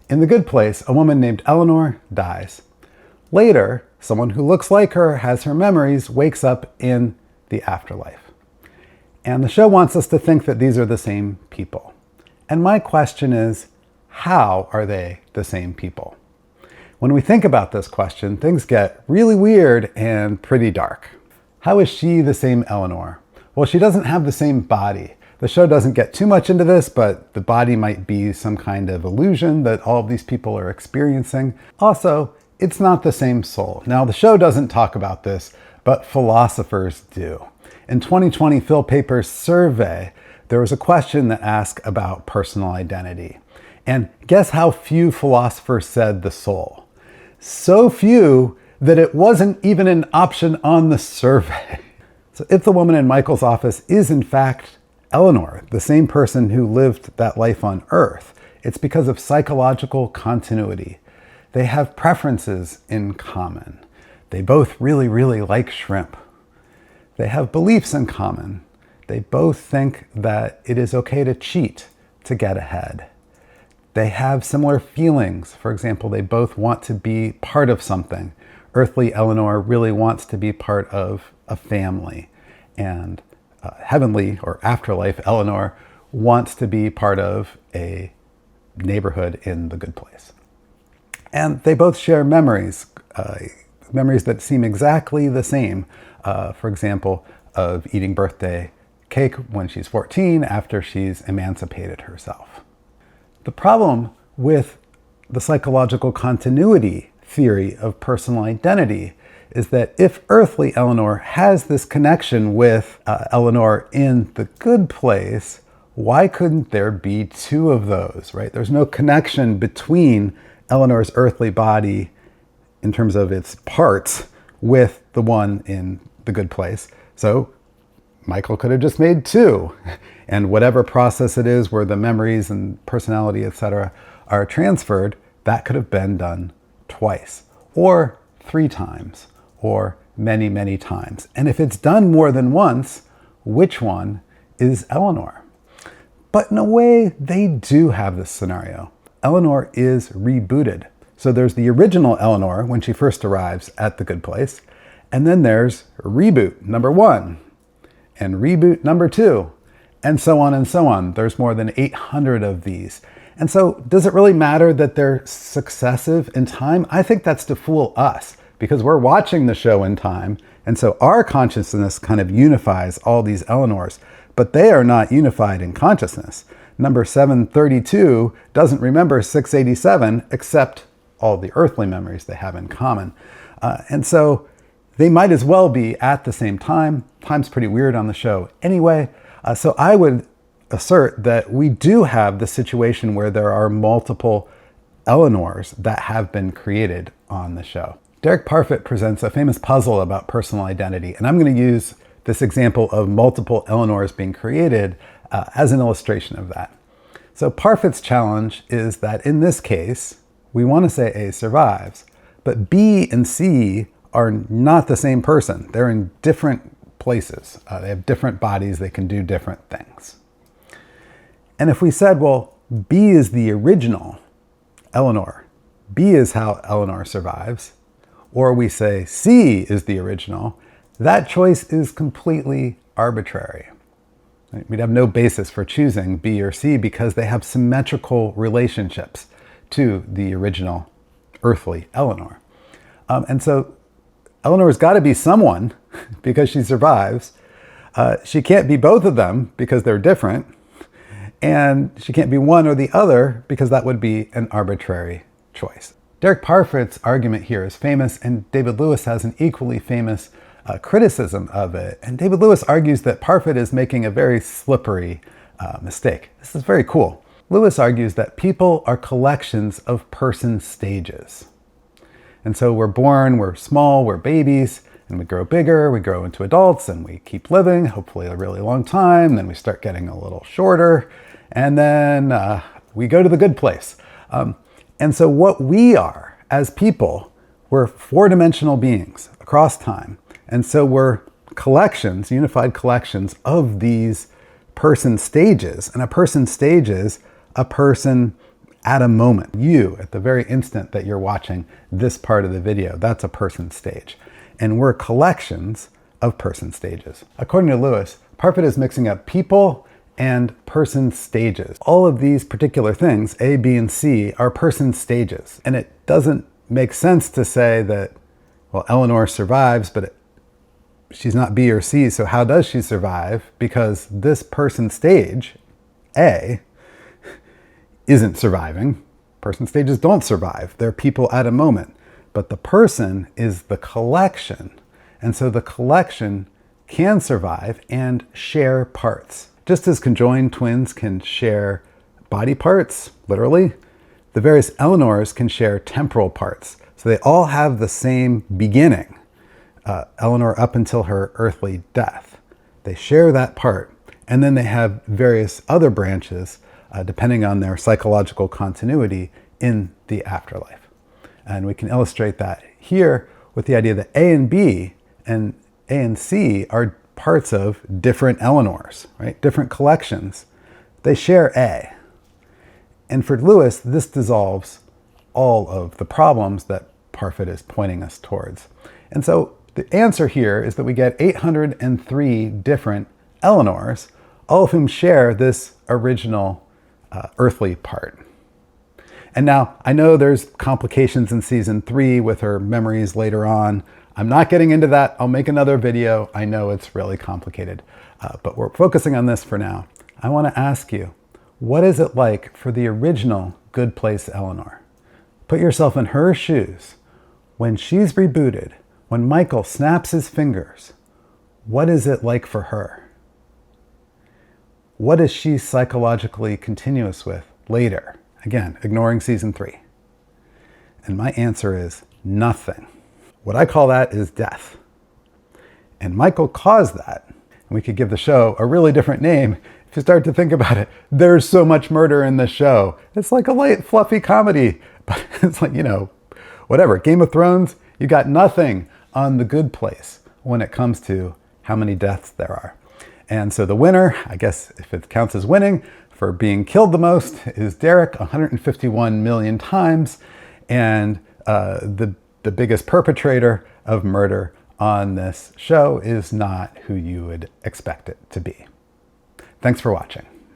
In The Good Place, a woman named Eleanor dies. Later, someone who looks like her, has her memories, wakes up in the afterlife. And the show wants us to think that these are the same people. And my question is, how are they the same people? When we think about this question, things get really weird and pretty dark. How is she the same Eleanor? Well, she doesn't have the same body. The show doesn't get too much into this, but the body might be some kind of illusion that all of these people are experiencing. Also, it's not the same soul. Now, the show doesn't talk about this, but philosophers do. In 2020 Phil Paper's survey, there was a question that asked about personal identity. And guess how few philosophers said the soul? So few that it wasn't even an option on the survey. So if the woman in Michael's office is in fact Eleanor, the same person who lived that life on Earth, it's because of psychological continuity. They have preferences in common. They both really, really like shrimp. They have beliefs in common. They both think that it is okay to cheat to get ahead. They have similar feelings. For example, they both want to be part of something. Earthly Eleanor really wants to be part of a family. And heavenly or afterlife Eleanor wants to be part of a neighborhood in the Good Place. And they both share memories, memories that seem exactly the same. For example, of eating birthday cake when she's 14 after she's emancipated herself. The problem with the psychological continuity theory of personal identity is that if earthly Eleanor has this connection with Eleanor in the Good Place, why couldn't there be two of those, right? There's no connection between Eleanor's earthly body in terms of its parts with the one in the Good Place. So Michael could have just made two. And whatever process it is where the memories and personality, etc., are transferred, that could have been done twice, or 3 times, or many, many times. And if it's done more than once, which one is Eleanor? But in a way, they do have this scenario. Eleanor is rebooted. So there's the original Eleanor when she first arrives at the Good Place, and then there's reboot number 1, and reboot number 2, and so on and so on. There's more than 800 of these. And so does it really matter that they're successive in time? I think that's to fool us, because we're watching the show in time, and so our consciousness kind of unifies all these Eleanors, but they are not unified in consciousness. Number 732 doesn't remember 687 except all the earthly memories they have in common. And so they might as well be at the same time. Time's pretty weird on the show anyway. So I would assert that we do have the situation where there are multiple Eleanors that have been created on the show. Derek Parfit presents a famous puzzle about personal identity, and I'm going to use this example of multiple Eleanors being created as an illustration of that. So Parfit's challenge is that in this case, we want to say A survives, but B and C are not the same person. They're in different places. They have different bodies. They can do different things. And if we said, well, B is the original Eleanor, B is how Eleanor survives, or we say C is the original, that choice is completely arbitrary. We'd have no basis for choosing B or C because they have symmetrical relationships to the original earthly Eleanor. And so Eleanor's got to be someone because she survives. She can't be both of them because they're different. And she can't be one or the other because that would be an arbitrary choice. Derek Parfit's argument here is famous, and David Lewis has an equally famous criticism of it. And David Lewis argues that Parfit is making a very slippery mistake. This is very cool. Lewis argues that people are collections of person stages. And so we're born, we're small, we're babies, and we grow bigger, we grow into adults, and we keep living, hopefully a really long time. Then we start getting a little shorter, and then we go to the Good Place. And so what we are as people, we're 4-dimensional beings across time. And so we're collections, unified collections of these person stages. And a person stage is a person at a moment. You, at the very instant that you're watching this part of the video, that's a person stage. And we're collections of person stages. According to Lewis, Parfit is mixing up people and person stages. All of these particular things, A, B, and C, are person stages. And it doesn't make sense to say that, well, Eleanor survives, but she's not B or C, so how does she survive? Because this person stage, A, isn't surviving. Person stages don't survive. They're people at a moment. But the person is the collection. And so the collection can survive and share parts. Just as conjoined twins can share body parts, literally, the various Eleanors can share temporal parts. So they all have the same beginning, Eleanor up until her earthly death. They share that part, and then they have various other branches depending on their psychological continuity in the afterlife. And we can illustrate that here with the idea that A and B and A and C are parts of different Eleanors, right? Different collections. They share A. And for Lewis, this dissolves all of the problems that Parfit is pointing us towards. And so the answer here is that we get 803 different Eleanors, all of whom share this original earthly part. And now, I know there's complications in season 3 with her memories later on. I'm not getting into that. I'll make another video. I know it's really complicated, but we're focusing on this for now. I want to ask you, what is it like for the original Good Place Eleanor? Put yourself in her shoes. When she's rebooted, when Michael snaps his fingers, what is it like for her? What is she psychologically continuous with later? Again, ignoring season 3. And my answer is nothing. What I call that is death. And Michael caused that. And we could give the show a really different name if you start to think about it. There's so much murder in the show. It's like a light, fluffy comedy. But it's like, whatever. Game of Thrones, you got nothing on The Good Place when it comes to how many deaths there are. And so the winner, I guess if it counts as winning, for being killed the most is Derek, 151 million times. And the biggest perpetrator of murder on this show is not who you would expect it to be. Thanks for watching.